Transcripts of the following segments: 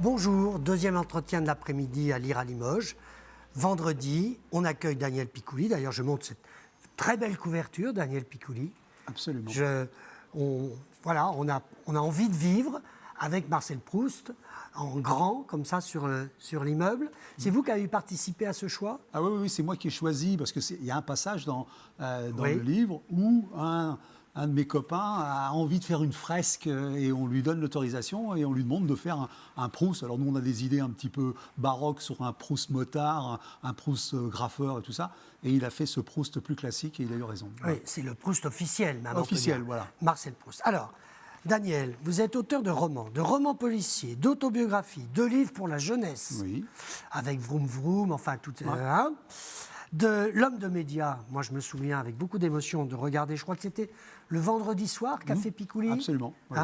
Bonjour, deuxième entretien de l'après-midi à Lire à Limoges. Vendredi, on accueille Daniel Picouli. D'ailleurs, je montre cette très belle couverture, Daniel Picouli. Absolument. On a envie de vivre avec Marcel Proust, en grand, comme ça, sur l'immeuble. C'est vous qui avez participé à ce choix ? Ah oui, c'est moi qui ai choisi, parce qu'il y a un passage dans Oui. le livre où un de mes copains a envie de faire une fresque et on lui donne l'autorisation et on lui demande de faire un Proust. Alors nous, on a des idées un petit peu baroques sur un Proust motard, un Proust graffeur et tout ça. Et il a fait ce Proust plus classique et il a eu raison. Oui, c'est le Proust officiel, même. Officiel, voilà. Marcel Proust. Alors, Daniel, vous êtes auteur de romans policiers, d'autobiographies, de livres pour la jeunesse, Oui. avec Vroom Vroom, enfin tout de l'homme de médias. Moi, je me souviens avec beaucoup d'émotion de regarder, je crois que c'était le vendredi soir, Café Picouli. Absolument. Oui.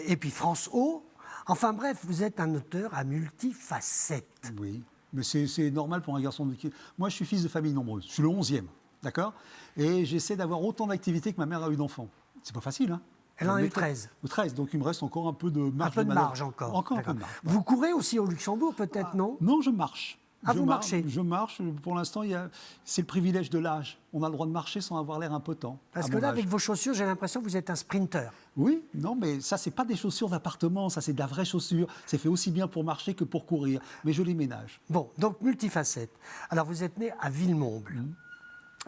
Et puis France O. Enfin bref, vous êtes un auteur à multifacettes. Oui, mais c'est normal pour un garçon de... Moi, je suis fils de famille nombreuse. Je suis le 11e, d'accord ? Et j'essaie d'avoir autant d'activités que ma mère a eu d'enfants. C'est pas facile, hein ? Elle en a eu 13. 13, donc il me reste encore un peu de marge. Un peu de marge encore. Encore un peu de marge. Vous courez aussi au Luxembourg, peut-être, non ? Non, je marche. Vous marchez ? Je marche. Pour l'instant, c'est le privilège de l'âge. On a le droit de marcher sans avoir l'air impotent. Parce que là, avec vos chaussures, j'ai l'impression que vous êtes un sprinter. Oui, non, mais ça, c'est pas des chaussures d'appartement, ça, c'est de la vraie chaussure. C'est fait aussi bien pour marcher que pour courir. Mais je les ménage. Bon, donc multifacette. Alors, vous êtes né à Villemomble.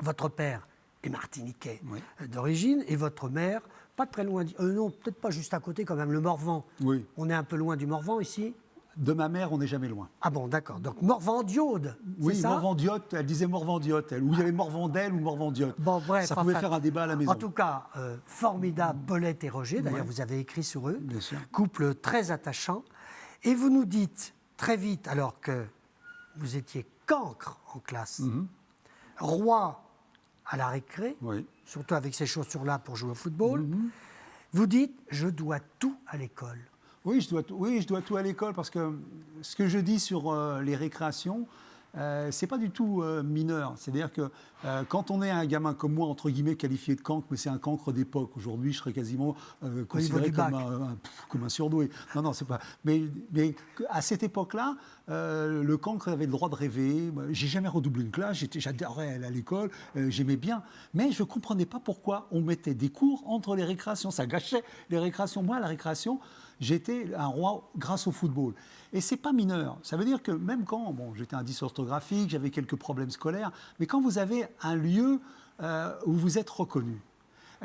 Votre père est martiniquais d'origine et votre mère, pas très loin... non, peut-être pas juste à côté, quand même, le Morvan. Oui. On est un peu loin du Morvan, ici. De ma mère, on n'est jamais loin. Ah bon, d'accord. Donc Morvan-Diode, oui, c'est ça ? Morvan-Diotte, elle disait Morvan-Diotte, ou il y avait Morvandel ou Morvan-Diotte. Bon, bref, ça pouvait faire un débat à la maison. En tout cas, formidable, Paulette et Roger, d'ailleurs vous avez écrit sur eux, bien sûr. Couple très attachant. Et vous nous dites très vite, alors que vous étiez cancre en classe, roi à la récré, surtout avec ces chaussures-là pour jouer au football, vous dites « je dois tout à l'école ». Oui, je dois tout à l'école parce que ce que je dis sur les récréations, c'est pas du tout mineur. C'est-à-dire que quand on est un gamin comme moi, entre guillemets, qualifié de cancre, mais c'est un cancre d'époque. Aujourd'hui, je serais quasiment considéré comme un surdoué. Non, c'est pas. Mais à cette époque-là, le cancre avait le droit de rêver. J'ai jamais redoublé une classe. J'adorais aller à l'école. J'aimais bien. Mais je comprenais pas pourquoi on mettait des cours entre les récréations. Ça gâchait les récréations. Moi, à la récréation, j'étais un roi grâce au football. Et c'est pas mineur. Ça veut dire que même quand, j'étais un dysorthographique, j'avais quelques problèmes scolaires, mais quand vous avez un lieu où vous êtes reconnu.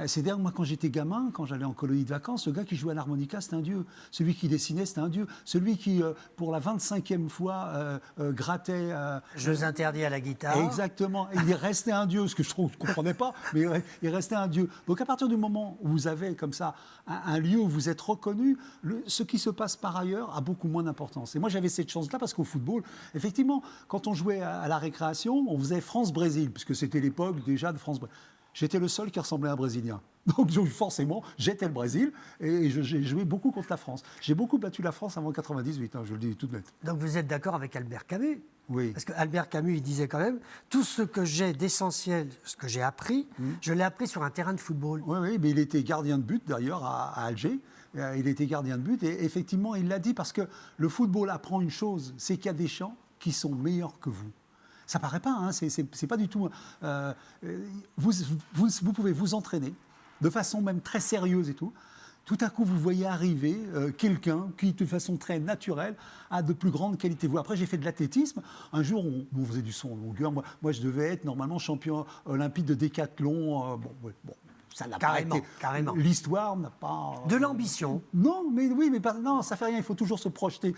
C'est-à-dire, moi, quand j'étais gamin, quand j'allais en colonie de vacances, le gars qui jouait à l'harmonica, c'était un dieu. Celui qui dessinait, c'était un dieu. Celui qui, pour la 25e fois, grattait... Jeux interdits à la guitare. Exactement. Et il restait un dieu, ce que je ne comprenais pas, mais il restait un dieu. Donc, à partir du moment où vous avez, comme ça, un lieu où vous êtes reconnu, ce qui se passe par ailleurs a beaucoup moins d'importance. Et moi, j'avais cette chance-là parce qu'au football, effectivement, quand on jouait à la récréation, on faisait France-Brésil, puisque c'était l'époque déjà de France-Brésil. J'étais le seul qui ressemblait à un Brésilien. Donc forcément, j'étais le Brésil et j'ai joué beaucoup contre la France. J'ai beaucoup battu la France avant 98, je le dis tout de net. Donc vous êtes d'accord avec Albert Camus ? Oui. Parce qu'Albert Camus, il disait quand même, tout ce que j'ai d'essentiel, ce que j'ai appris, je l'ai appris sur un terrain de football. Oui, mais il était gardien de but d'ailleurs à Alger. Il était gardien de but et effectivement, il l'a dit parce que le football apprend une chose, c'est qu'il y a des gens qui sont meilleurs que vous. Ça paraît pas, hein, c'est pas du tout... vous pouvez vous entraîner de façon même très sérieuse et tout. Tout à coup, vous voyez arriver quelqu'un qui, de façon très naturelle, a de plus grandes qualités. Après, j'ai fait de l'athlétisme. Un jour, on faisait du saut en longueur. Moi, je devais être normalement champion olympique de décathlon. Ça n'a pas été. Carrément. L'histoire n'a pas... De l'ambition. Non, mais non, ça fait rien. Il faut toujours se projeter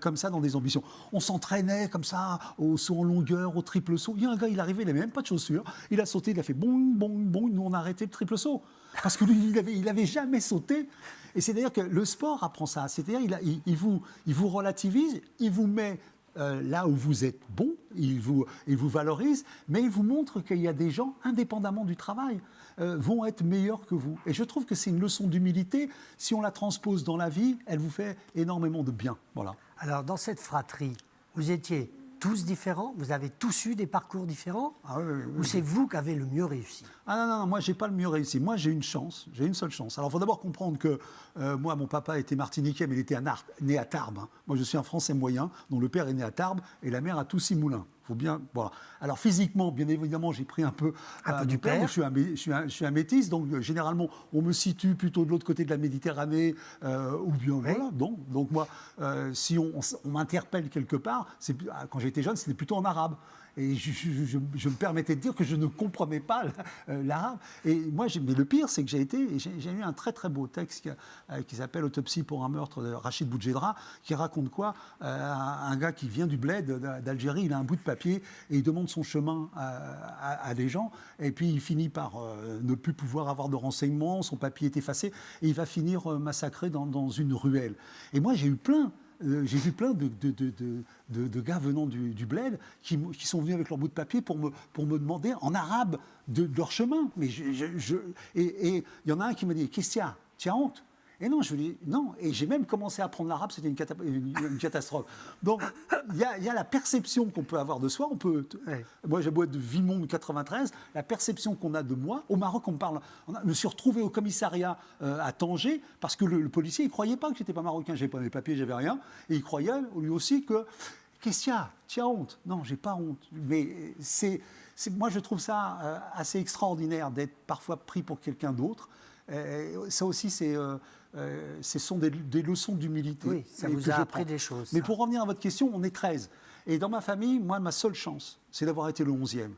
comme ça dans des ambitions. On s'entraînait comme ça au saut en longueur, au triple saut. Il y a un gars, il arrivait, il n'avait même pas de chaussures. Il a sauté, il a fait bong, bong, bong. Nous, on a arrêté le triple saut. Parce que lui, il avait jamais sauté. Et c'est-à-dire que le sport apprend ça. C'est-à-dire il vous relativise, il vous met... là où vous êtes bon, il vous valorise, mais il vous montre qu'il y a des gens, indépendamment du travail, vont être meilleurs que vous. Et je trouve que c'est une leçon d'humilité. Si on la transpose dans la vie, elle vous fait énormément de bien. Voilà. Alors, dans cette fratrie, vous étiez tous différents? Vous avez tous eu des parcours différents? Oui, ou c'est vous qui avez le mieux réussi? Non, moi, j'ai pas le mieux réussi. Moi, j'ai une chance, j'ai une seule chance. Alors, il faut d'abord comprendre que moi, mon papa était martiniquais, mais il était né à Tarbes. Hein. Moi, je suis un Français moyen, dont le père est né à Tarbes et la mère à Toussy-Moulins. Faut bien, voilà. Alors, physiquement, bien évidemment, j'ai pris un peu du père. Je suis un métis, donc généralement, on me situe plutôt de l'autre côté de la Méditerranée, ou bien, oui. voilà. Donc moi, si on m'interpelle quelque part, quand j'étais jeune, c'était plutôt en arabe. Et je me permettais de dire que je ne comprenais pas l'arabe. Et moi, mais le pire, c'est que j'ai lu un très très beau texte qui s'appelle Autopsie pour un meurtre de Rachid Boudjedra, qui raconte quoi un gars qui vient du bled d'Algérie, il a un bout de papier et il demande son chemin à des gens. Et puis il finit par ne plus pouvoir avoir de renseignements, son papier est effacé, et il va finir massacré dans une ruelle. Et moi, j'ai vu plein de gars venant du bled qui sont venus avec leur bout de papier pour me demander en arabe de leur chemin. Mais et il y en a un qui m'a dit « Qu'est-ce qu'il y a ? Tu as honte ?» Et non, je lui dis non. Et j'ai même commencé à apprendre l'arabe, c'était une catastrophe. Donc, il y a la perception qu'on peut avoir de soi. Moi, j'ai beau être de Vimont 93, la perception qu'on a de moi. Au Maroc, on me parle. Je me suis retrouvé au commissariat à Tanger parce que le policier, il ne croyait pas que je n'étais pas marocain. Je n'avais pas mes papiers, j'avais rien. Et il croyait, lui aussi, que. Qu'est-ce qu'il y a ? Tu as honte ? Non, j'ai pas honte. Mais moi, je trouve ça assez extraordinaire d'être parfois pris pour quelqu'un d'autre. Ça aussi, ce sont des leçons d'humilité. Oui, ça vous a appris des choses. Mais pour revenir à votre question, on est 13. Et dans ma famille, moi, ma seule chance, c'est d'avoir été le 11e.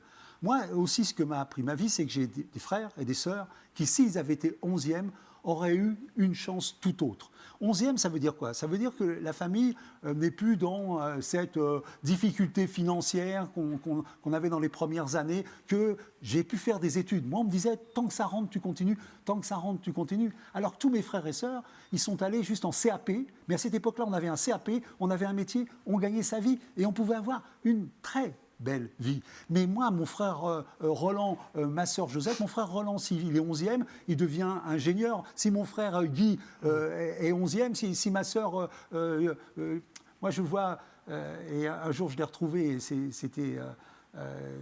Moi aussi, ce que m'a appris ma vie, c'est que j'ai des frères et des sœurs qui, s'ils avaient été 11e, auraient eu une chance tout autre. 11e, ça veut dire quoi ? Ça veut dire que la famille n'est plus dans cette difficulté financière qu'on avait dans les premières années, que j'ai pu faire des études. Moi, on me disait, tant que ça rentre, tu continues, tant que ça rentre, tu continues. Alors tous mes frères et sœurs, ils sont allés juste en CAP, mais à cette époque-là, on avait un CAP, on avait un métier, on gagnait sa vie, et on pouvait avoir une très belle vie. Mais moi, mon frère Roland, ma sœur Josette, mon frère Roland, s'il est 11e, il devient ingénieur. Si mon frère Guy est 11e, si ma sœur... moi, je vois... et un jour, je l'ai retrouvé, et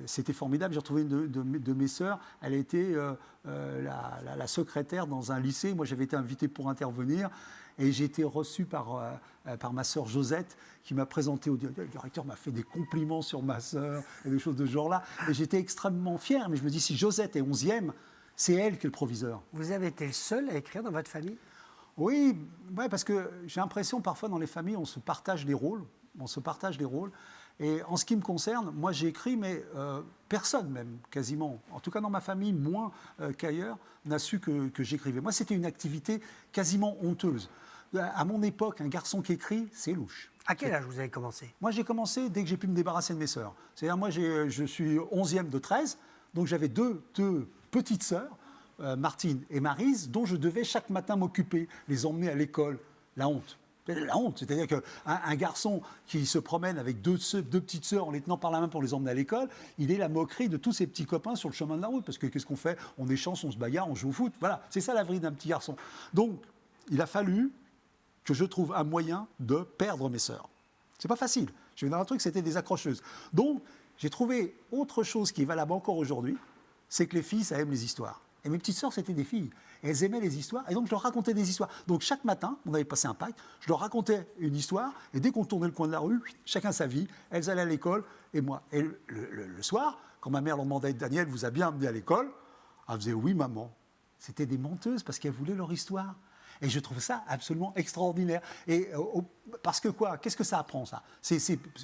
c'était formidable. J'ai retrouvé une de mes sœurs. Elle était la secrétaire dans un lycée. Moi, j'avais été invité pour intervenir. Et j'ai été reçu par ma sœur Josette, qui m'a présenté au directeur. Le directeur m'a fait des compliments sur ma sœur et des choses de ce genre-là. Et j'étais extrêmement fier. Mais je me dis, si Josette est 11e, c'est elle qui est le proviseur. Vous avez été le seul à écrire dans votre famille ? Oui, ouais, parce que j'ai l'impression, parfois, dans les familles, on se partage les rôles. Et en ce qui me concerne, moi j'ai écrit, mais personne même, quasiment, en tout cas dans ma famille, moins qu'ailleurs, n'a su que j'écrivais. Moi, c'était une activité quasiment honteuse. À mon époque, un garçon qui écrit, c'est louche. À quel âge vous avez commencé ? Moi, j'ai commencé dès que j'ai pu me débarrasser de mes sœurs. C'est-à-dire, moi, je suis 11e de 13, donc j'avais deux petites sœurs, Martine et Maryse, dont je devais chaque matin m'occuper, les emmener à l'école. La honte. La honte, c'est-à-dire qu'un garçon qui se promène avec deux petites sœurs en les tenant par la main pour les emmener à l'école, il est la moquerie de tous ses petits copains sur le chemin de la route. Parce que qu'est-ce qu'on fait ? On échange, on se bagarre, on joue au foot. Voilà, c'est ça la vie d'un petit garçon. Donc, il a fallu que je trouve un moyen de perdre mes sœurs. C'est pas facile. Je vais dans un truc, c'était des accrocheuses. Donc, j'ai trouvé autre chose qui est valable encore aujourd'hui, c'est que les filles, ça aime les histoires. Et mes petites sœurs, c'était des filles. Et elles aimaient les histoires, et donc je leur racontais des histoires. Donc chaque matin, on avait passé un pacte, je leur racontais une histoire, et dès qu'on tournait le coin de la rue, chacun sa vie, elles allaient à l'école, et moi. Et le soir, quand ma mère leur demandait, Daniel, vous a bien amené à l'école ? Elle faisait, oui, maman. C'était des menteuses, parce qu'elles voulaient leur histoire. Et je trouve ça absolument extraordinaire. Et, parce que quoi ? Qu'est-ce que ça apprend, ça ?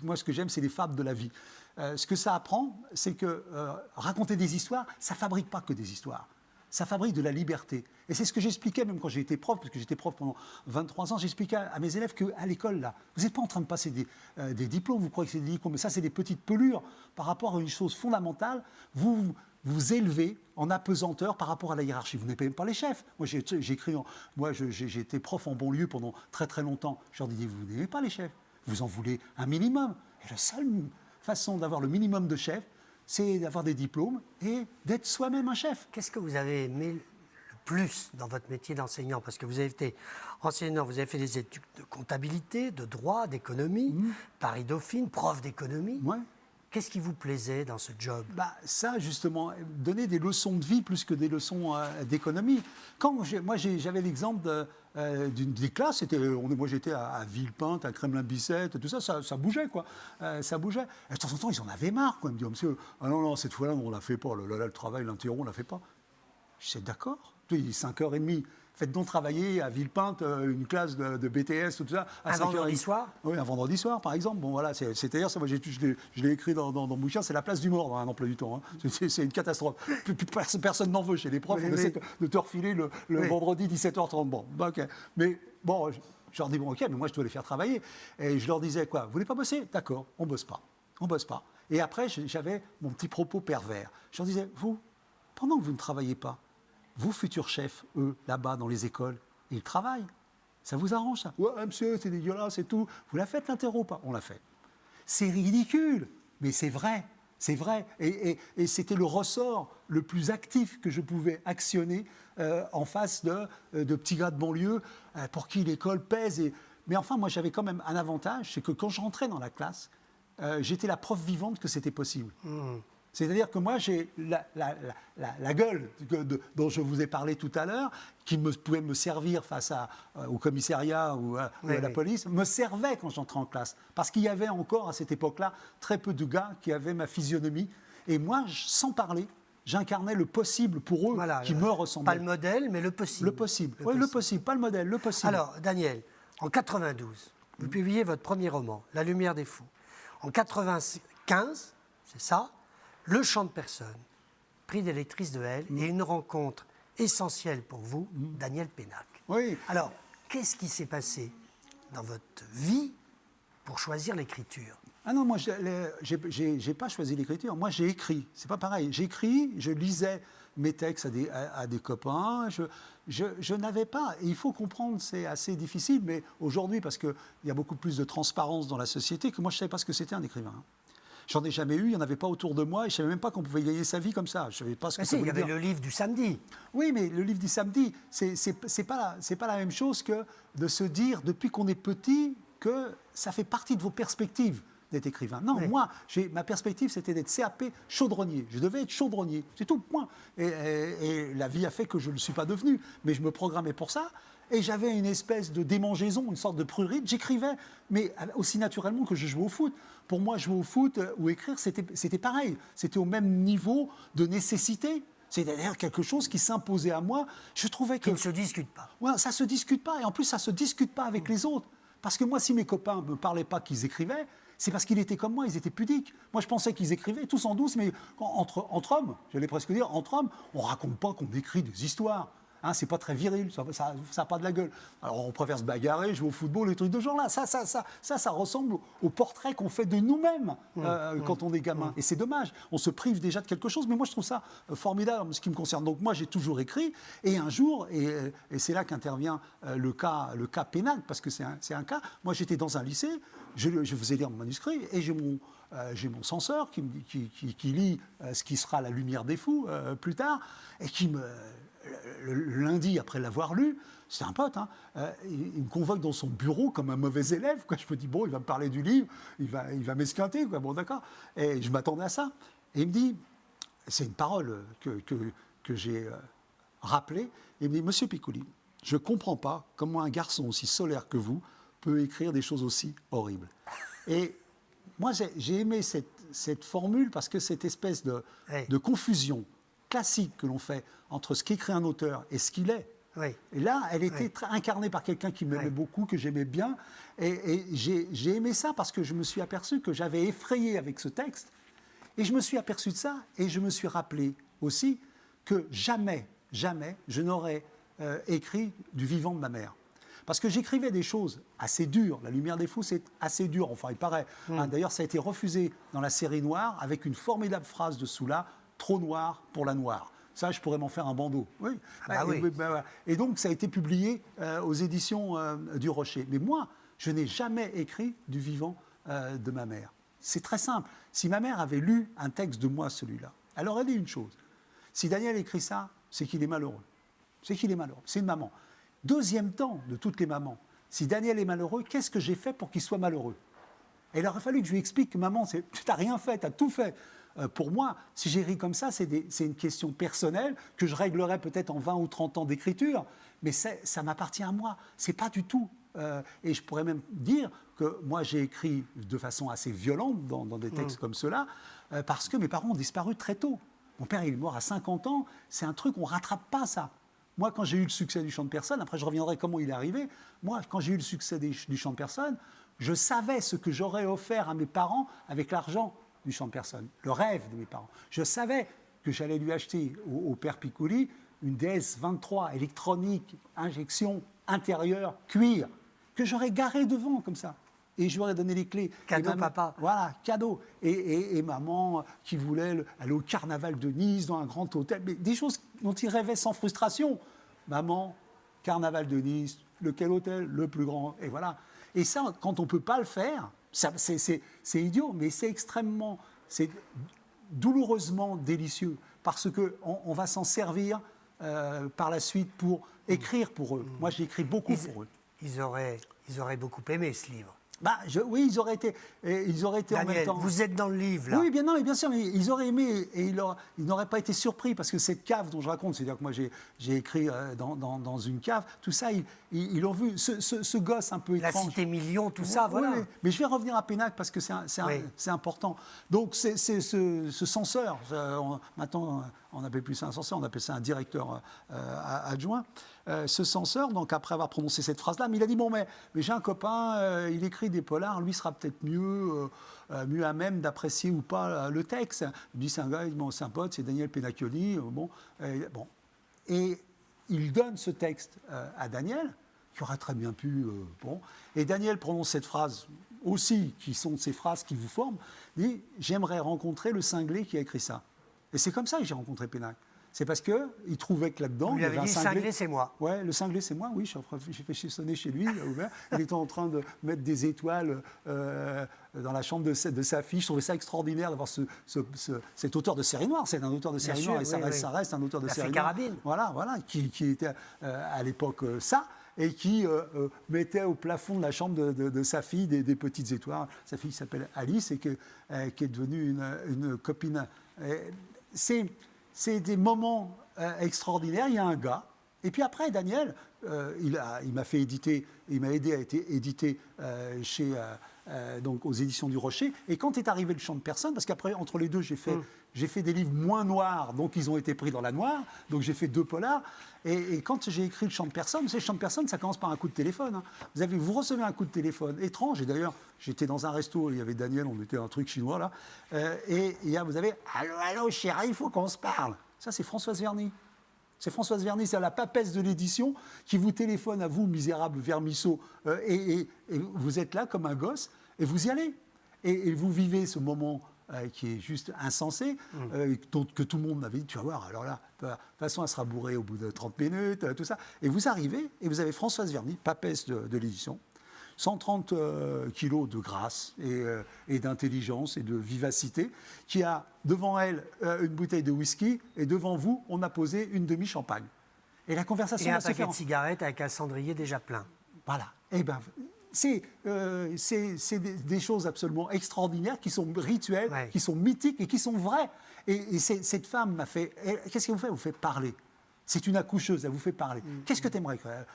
Moi, ce que j'aime, c'est les fables de la vie. Ce que ça apprend, c'est que raconter des histoires, ça ne fabrique pas que des histoires. Ça fabrique de la liberté. Et c'est ce que j'expliquais même quand j'ai été prof, parce que j'étais prof pendant 23 ans, j'expliquais à mes élèves qu'à l'école, là, vous n'êtes pas en train de passer des diplômes, vous croyez que c'est des diplômes, mais ça, c'est des petites pelures par rapport à une chose fondamentale. Vous élevez en apesanteur par rapport à la hiérarchie. Vous n'êtes pas les chefs. Moi, j'ai été prof en banlieue pendant très très longtemps. Je leur disais, vous n'aimez pas les chefs. Vous en voulez un minimum. Et la seule façon d'avoir le minimum de chefs, c'est d'avoir des diplômes et d'être soi-même un chef. Qu'est-ce que vous avez aimé le plus dans votre métier d'enseignant? Parce que vous avez été enseignant, vous avez fait des études de comptabilité, de droit, d'économie, Paris-Dauphine, prof d'économie. Ouais. Qu'est-ce qui vous plaisait dans ce job? Ça, justement, donner des leçons de vie plus que des leçons d'économie. Moi, j'avais l'exemple des classes. Moi, j'étais à Villepinte, à Kremlin-Bicêtre, tout ça, ça bougeait, quoi. Ça bougeait. Et de temps en temps, ils en avaient marre, quoi. Ils me disaient, monsieur, ah non, cette fois-là, on ne la fait pas. Le travail, l'interro, on ne la fait pas. Je disais, d'accord. Il est 5h30. Faites donc travailler à Villepinte une classe de BTS, tout ça. Un vendredi soir? Oui, un vendredi soir, par exemple. Bon, voilà, c'est-à-dire, ça, moi, je l'ai écrit dans mon bouquin, c'est la place du mort dans un emploi du temps. Hein. C'est une catastrophe. Personne n'en veut chez les profs. On essaie de te refiler le vendredi 17h30. Bon, OK. Mais bon, je leur dis, bon, OK, mais moi, je dois les faire travailler. Et je leur disais, quoi, vous voulez pas bosser? D'accord, on bosse pas. On bosse pas. Et après, j'avais mon petit propos pervers. Je leur disais, vous, pendant que vous ne travaillez pas, vous, futurs chefs, eux, là-bas, dans les écoles, ils travaillent. Ça vous arrange, ça? Ouais, monsieur, c'est dégueulasse et tout. Vous la faites, l'interro, pas? On l'a fait. C'est ridicule, mais c'est vrai. C'est vrai. Et c'était le ressort le plus actif que je pouvais actionner en face de petits gars de banlieue pour qui l'école pèse. Mais enfin, moi, j'avais quand même un avantage, c'est que quand je rentrais dans la classe, j'étais la preuve vivante que c'était possible. C'est-à-dire que moi, j'ai la gueule dont je vous ai parlé tout à l'heure, qui pouvait me servir face au commissariat ou à la police, me servait quand j'entrais en classe. Parce qu'il y avait encore, à cette époque-là, très peu de gars qui avaient ma physionomie. Et moi, sans parler, j'incarnais le possible pour eux, qui me ressemblaient. Pas le modèle, mais le possible. Le possible, oui, le possible, pas le modèle, le possible. Alors, Daniel, en 92, vous publiez votre premier roman, La lumière des fous. En 95, c'est ça, Le chant de personne, prix des lectrices de Elle, et une rencontre essentielle pour vous, Daniel Pénac. Oui. Alors, qu'est-ce qui s'est passé dans votre vie pour choisir l'écriture? Ah non, moi, j'ai pas choisi l'écriture. Moi, j'ai écrit. C'est pas pareil. J'écris, je lisais mes textes à des copains. Je n'avais pas... Et il faut comprendre, c'est assez difficile, mais aujourd'hui, parce qu'il y a beaucoup plus de transparence dans la société, que moi, je ne savais pas ce que c'était un écrivain. J'en ai jamais eu, il n'y en avait pas autour de moi, et je ne savais même pas qu'on pouvait gagner sa vie comme ça. Je savais pas ce que ça voulait dire. Il y avait le livre du samedi. Oui, mais le livre du samedi, c'est pas la même chose que de se dire, depuis qu'on est petit, que ça fait partie de vos perspectives d'être écrivain. Non, oui. Moi, ma perspective, c'était d'être CAP chaudronnier. Je devais être chaudronnier, c'est tout, point. Et la vie a fait que je ne le suis pas devenu, mais je me programmais pour ça. Et j'avais une espèce de démangeaison, une sorte de prurite. J'écrivais, mais aussi naturellement que je jouais au foot. Pour moi, jouer au foot ou écrire, c'était pareil. C'était au même niveau de nécessité. C'est-à-dire quelque chose qui s'imposait à moi. Je trouvais que... Qui ne se discute pas. Ouais, ça ne se discute pas. Et en plus, ça ne se discute pas avec les autres. Parce que moi, si mes copains ne me parlaient pas qu'ils écrivaient, c'est parce qu'ils étaient comme moi, ils étaient pudiques. Moi, je pensais qu'ils écrivaient tous en douce, mais entre hommes, j'allais presque dire, entre hommes, on ne raconte pas qu'on écrit des histoires. Hein, c'est pas très viril, ça n'a pas de la gueule. Alors on préfère se bagarrer, jouer au football, les trucs de ce genre-là. Ça ressemble au portrait qu'on fait de nous-mêmes quand on est gamin. Et c'est dommage, on se prive déjà de quelque chose, mais moi je trouve ça formidable en ce qui me concerne. Donc moi j'ai toujours écrit, et un jour, et c'est là qu'intervient le cas Pénac, parce que c'est un cas, moi j'étais dans un lycée, je faisais lire mon manuscrit, et j'ai mon censeur qui lit ce qui sera La lumière des fous plus tard, et qui me... Le lundi, après l'avoir lu, c'était un pote, hein, il me convoque dans son bureau comme un mauvais élève. Quoi. Je me dis, bon, il va me parler du livre, il va m'esquinter, quoi. Bon, d'accord. Et je m'attendais à ça. Et il me dit, c'est une parole que j'ai rappelée, il me dit, Monsieur Piccoli, je ne comprends pas comment un garçon aussi solaire que vous peut écrire des choses aussi horribles. Et moi, j'ai aimé cette formule parce que cette espèce de confusion classique que l'on fait entre ce qu'écrit un auteur et ce qu'il est. Oui. Et là, elle était incarnée par quelqu'un qui m'aimait beaucoup, que j'aimais bien. Et j'ai aimé ça parce que je me suis aperçu que j'avais effrayé avec ce texte. Et je me suis aperçu de ça. Et je me suis rappelé aussi que jamais je n'aurais écrit du vivant de ma mère. Parce que j'écrivais des choses assez dures. La lumière des fous, c'est assez dur. Enfin, il paraît. Hein, d'ailleurs, ça a été refusé dans la série Noire avec une formidable phrase de Soula, trop noir pour la noire. Ça, je pourrais m'en faire un bandeau. Oui. Et donc, ça a été publié aux éditions du Rocher. Mais moi, je n'ai jamais écrit du vivant de ma mère. C'est très simple. Si ma mère avait lu un texte de moi, celui-là, elle aurait dit une chose. Si Daniel écrit ça, c'est qu'il est malheureux. c'est qu'il est malheureux. C'est une maman. Deuxième temps de toutes les mamans, si Daniel est malheureux, qu'est-ce que j'ai fait pour qu'il soit malheureux? Et il aurait fallu que je lui explique que maman, tu n'as rien fait, tu as tout fait. Pour moi, si j'ai ri comme ça, c'est une question personnelle que je réglerai peut-être en 20 ou 30 ans d'écriture, mais ça m'appartient à moi. Ce n'est pas du tout. Et je pourrais même dire que moi, j'ai écrit de façon assez violente dans des textes comme ceux-là, parce que mes parents ont disparu très tôt. Mon père, il est mort à 50 ans. C'est un truc, on ne rattrape pas ça. Moi, quand j'ai eu le succès du Chant de Personne, après je reviendrai comment il est arrivé, moi, quand j'ai eu le succès du Chant de Personne, je savais ce que j'aurais offert à mes parents avec l'argent du Chant de Personne, le rêve de mes parents. Je savais que j'allais lui acheter au père Piccoli une DS-23 électronique, injection intérieure, cuir, que j'aurais garé devant comme ça. Et je lui aurais donné les clés. Cadeau, papa. Voilà, cadeau. Et maman qui voulait aller au carnaval de Nice, dans un grand hôtel. Mais des choses dont il rêvait sans frustration. Maman, carnaval de Nice, lequel hôtel? Le plus grand. Et voilà. Et ça, quand on ne peut pas le faire, c'est idiot, mais c'est douloureusement délicieux. Parce qu'on va s'en servir par la suite pour écrire pour eux. Moi, j'ai écrit beaucoup pour eux. Ils auraient beaucoup aimé ce livre. Oui, ils auraient été Daniel, en même temps. Vous êtes dans le livre, là. Oui, bien sûr, mais ils auraient aimé et ils n'auraient pas été surpris parce que cette cave dont je raconte, c'est-à-dire que moi j'ai écrit dans une cave, tout ça, ils l'ont vu. Ce gosse un peu étrange. La cité million, tout ça, voilà. Oui, mais je vais revenir à Pénac parce que c'est important. Donc, c'est ce censeur. Maintenant, on n'appelle plus ça un censeur, on appelle ça un directeur adjoint. Ce censeur, donc après avoir prononcé cette phrase-là, mais il a dit, bon, mais j'ai un copain, il écrit des polars, lui sera peut-être mieux à même d'apprécier ou pas le texte. Il dit, c'est un gars, bon, c'est un pote, c'est Daniel Penacchioli. Et il donne ce texte à Daniel, qui aurait très bien pu... Et Daniel prononce cette phrase aussi, qui sont ces phrases qui vous forment, dit, j'aimerais rencontrer le cinglé qui a écrit ça. Et c'est comme ça que j'ai rencontré Pénac. C'est parce qu'il trouvait que là-dedans... Vous lui avez dit, le cinglé, c'est moi. Oui, le cinglé, c'est moi, oui. J'ai fait sonner chez lui, il a ouvert. Il était en train de mettre des étoiles dans la chambre de sa fille. Je trouvais ça extraordinaire d'avoir cet auteur de série noire. C'est un auteur de série noire, et ça reste un auteur de série noire. Carabine. Voilà, qui était à l'époque ça, et qui mettait au plafond de la chambre de sa fille des petites étoiles. Sa fille s'appelle Alice et qui est devenue une copine. C'est des moments extraordinaires. Il y a un gars. Et puis après, Daniel, il m'a fait éditer, il m'a aidé à être édité donc aux éditions du Rocher. Et quand est arrivé le Chant de Personne, parce qu'après, entre les deux, j'ai fait des livres moins noirs, donc ils ont été pris dans la noire. Donc j'ai fait 2 polars. Et quand j'ai écrit le Chant de Personne, vous savez, le Chant de Personne, ça commence par un coup de téléphone. Hein. Vous recevez un coup de téléphone étrange. Et d'ailleurs, j'étais dans un resto, il y avait Daniel, on était un truc chinois là. Et vous avez « Allô, allô, chérie, il faut qu'on se parle ». Ça, c'est Françoise Verny. C'est Françoise Verny, c'est la papesse de l'édition qui vous téléphone à vous, misérable vermisseau, et vous êtes là comme un gosse, et vous y allez. Et vous vivez ce moment qui est juste insensé, que tout le monde avait dit, tu vas voir, alors là, de toute façon, elle sera bourrée au bout de 30 minutes, tout ça. Et vous arrivez, et vous avez Françoise Verny, papesse de l'édition, 130 kilos de grâce et d'intelligence et de vivacité, qui a devant elle une bouteille de whisky, et devant vous, on a posé une demi-champagne. Et la conversation va se faire... Et un paquet de cigarettes avec un cendrier déjà plein. Voilà. Et bien, c'est des choses absolument extraordinaires, qui sont rituelles, qui sont mythiques et qui sont vraies. Et cette femme m'a fait... Qu'est-ce qu'elle vous fait? Elle vous fait parler. C'est une accoucheuse, elle vous fait parler. Qu'est-ce que tu aimerais faire?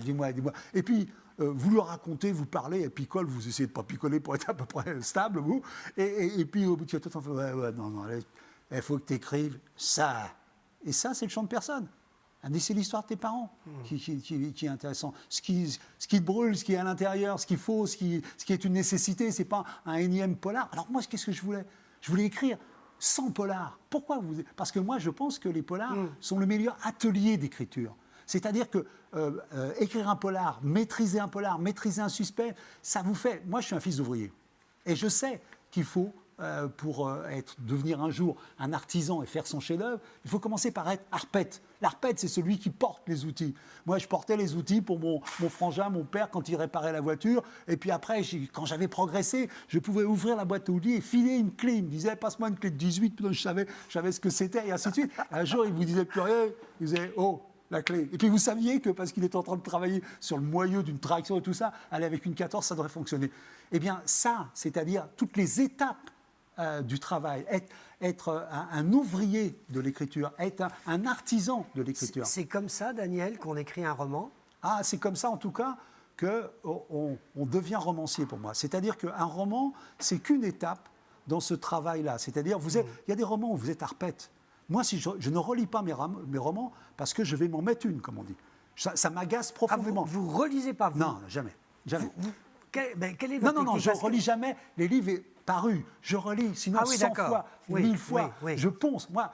Dis-moi. Et puis, vous lui racontez, vous parlez, elle picole, vous essayez de ne pas picoler pour être à peu près stable, vous. Et puis, au bout de quelques temps, non, il faut que tu écrives ça. Et ça, c'est le Chant de Personne. C'est l'histoire de tes parents qui est intéressant. Ce qui te brûle, ce qui est à l'intérieur, ce qu'il faut, ce qui est une nécessité, ce n'est pas un énième polar. Alors moi, qu'est-ce que je voulais? Je voulais écrire 100 polars. Pourquoi Parce que moi, je pense que les polars sont le meilleur atelier d'écriture. C'est-à-dire que écrire un polar, maîtriser un suspect, ça vous fait... Moi, je suis un fils d'ouvrier. Et je sais qu'il faut, pour devenir un jour un artisan et faire son chef-d'œuvre, il faut commencer par être arpète. L'arpète, c'est celui qui porte les outils. Moi, je portais les outils pour mon frangin, mon père, quand il réparait la voiture. Et puis après, quand j'avais progressé, je pouvais ouvrir la boîte à outils et filer une clé. Il me disait, passe-moi une clé de 18. Je savais ce que c'était, et ainsi de suite. Un jour, il ne vous disait plus rien. Il disait, oh, la clé. Et puis vous saviez que parce qu'il était en train de travailler sur le moyeu d'une traction et tout ça, aller avec une 14, ça devrait fonctionner. Eh bien ça, c'est-à-dire toutes les étapes du travail, être un ouvrier de l'écriture, être un artisan de l'écriture. C'est comme ça, Daniel, qu'on écrit un roman? Ah, c'est comme ça en tout cas qu'on devient romancier pour moi. C'est-à-dire qu'un roman, c'est qu'une étape dans ce travail-là. C'est-à-dire, il y a des romans où vous êtes arpète. Moi, si je ne relis pas mes romans parce que je vais m'en mettre une, comme on dit. Ça m'agace profondément. Vous ne relisez pas, vous? Non, jamais. Jamais. Quel est votre Non, je ne relis jamais les livres parus. Je relis, sinon 100 fois, 1000 fois. Oui. Je ponce. Moi,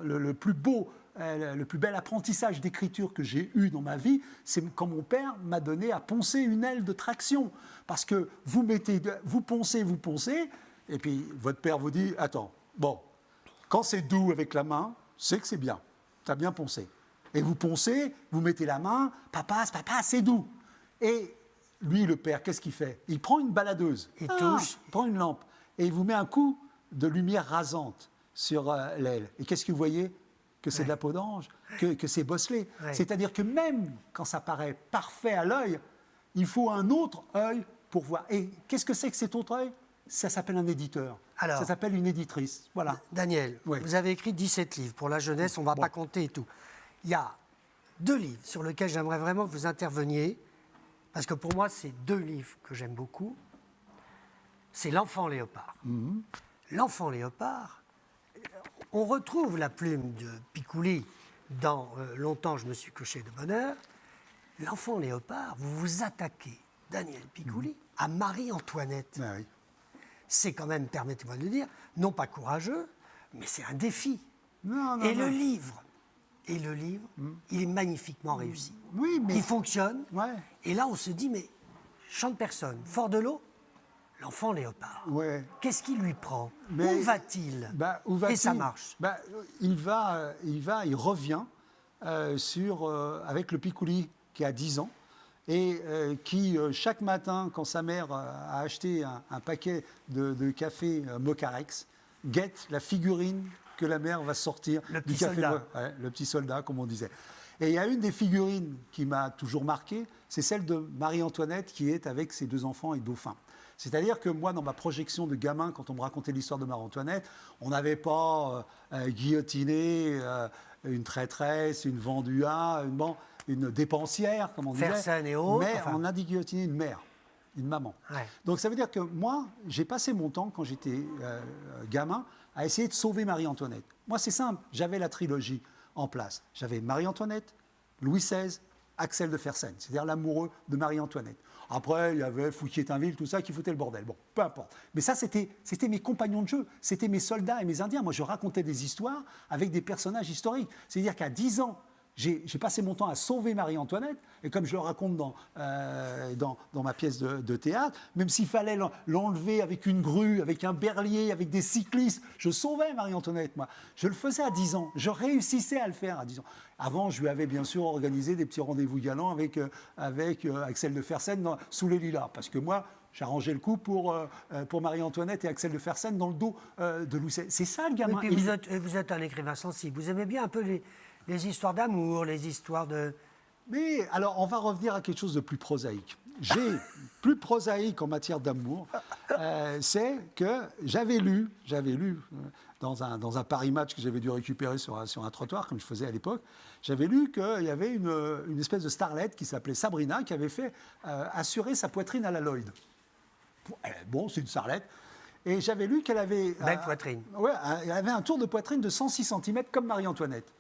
le plus beau, le plus bel apprentissage d'écriture que j'ai eu dans ma vie, c'est quand mon père m'a donné à poncer une aile de traction. Parce que vous poncez, et puis votre père vous dit, attends, bon, quand c'est doux avec la main, c'est que c'est bien. Tu as bien poncé. Et vous poncez, vous mettez la main, papa, c'est doux. Et lui, le père, qu'est-ce qu'il fait? Il prend une baladeuse, il prend une lampe, et il vous met un coup de lumière rasante sur l'aile. Et qu'est-ce que vous voyez? Que c'est de la peau d'ange, que c'est bosselé. Ouais. C'est-à-dire que même quand ça paraît parfait à l'œil, il faut un autre œil pour voir. Et qu'est-ce que c'est que cet autre œil? Ça s'appelle un éditeur. Alors, ça s'appelle une éditrice. Voilà. Daniel, vous avez écrit 17 livres. Pour la jeunesse, on ne va pas compter et tout. Il y a 2 livres sur lesquels j'aimerais vraiment que vous interveniez, parce que pour moi, c'est 2 livres que j'aime beaucoup. C'est L'Enfant Léopard. L'Enfant Léopard, on retrouve la plume de Picouli dans Longtemps je me suis couché de bonne heure. L'Enfant Léopard, vous vous attaquez, Daniel Picouli, à Marie-Antoinette. Ah oui. C'est quand même, permettez-moi de le dire, non pas courageux, mais c'est un défi. Le livre, il est magnifiquement réussi. Oui, mais... Il fonctionne. Ouais. Et là, on se dit, mais champ de personne, fort de l'eau, l'enfant léopard. Ouais. Qu'est-ce qui lui prend? Où va-t-il? Et ça marche. Il revient avec le Picouli qui a 10 ans. Et qui, chaque matin, quand sa mère a acheté un paquet de café Mocarex, guette la figurine que la mère va sortir le du petit café. Soldat. Le petit soldat, comme on disait. Et il y a une des figurines qui m'a toujours marqué, c'est celle de Marie-Antoinette qui est avec ses 2 enfants et dauphin. C'est-à-dire que moi, dans ma projection de gamin, quand on me racontait l'histoire de Marie-Antoinette, on n'avait pas guillotiné une traîtresse, une vendue une dépensière, comme on disait. Fersen et autres. Mais on a dit guillotiner une mère, une maman. Ouais. Donc ça veut dire que moi, j'ai passé mon temps, quand j'étais gamin, à essayer de sauver Marie-Antoinette. Moi, c'est simple, j'avais la trilogie en place. J'avais Marie-Antoinette, Louis XVI, Axel de Fersen, c'est-à-dire l'amoureux de Marie-Antoinette. Après, il y avait Fouquier-Tinville, tout ça, qui foutait le bordel. Bon, peu importe. Mais ça, c'était mes compagnons de jeu, c'était mes soldats et mes Indiens. Moi, je racontais des histoires avec des personnages historiques. C'est-à-dire qu'à 10 ans, j'ai passé mon temps à sauver Marie-Antoinette, et comme je le raconte dans ma pièce de théâtre, même s'il fallait l'enlever avec une grue, avec un berlier, avec des cyclistes, je sauvais Marie-Antoinette, moi. Je le faisais à 10 ans, je réussissais à le faire à 10 ans. Avant, je lui avais bien sûr organisé des petits rendez-vous galants avec Axel de Fersen sous les lilas, parce que moi, j'arrangeais le coup pour Marie-Antoinette et Axel de Fersen dans le dos de Louis XVI. C'est ça le gamin. Oui, puis vous êtes un écrivain sensible, vous aimez bien un peu les histoires d'amour, les histoires de... Mais alors, on va revenir à quelque chose de plus prosaïque. Plus prosaïque en matière d'amour, c'est que j'avais lu dans un Paris Match que j'avais dû récupérer sur un trottoir, comme je faisais à l'époque, j'avais lu qu'il y avait une espèce de starlette qui s'appelait Sabrina, qui avait fait assurer sa poitrine à la Lloyd. Bon, c'est une starlette. Et j'avais lu qu'elle avait... Belle poitrine. Ouais, elle avait un tour de poitrine de 106 cm comme Marie-Antoinette.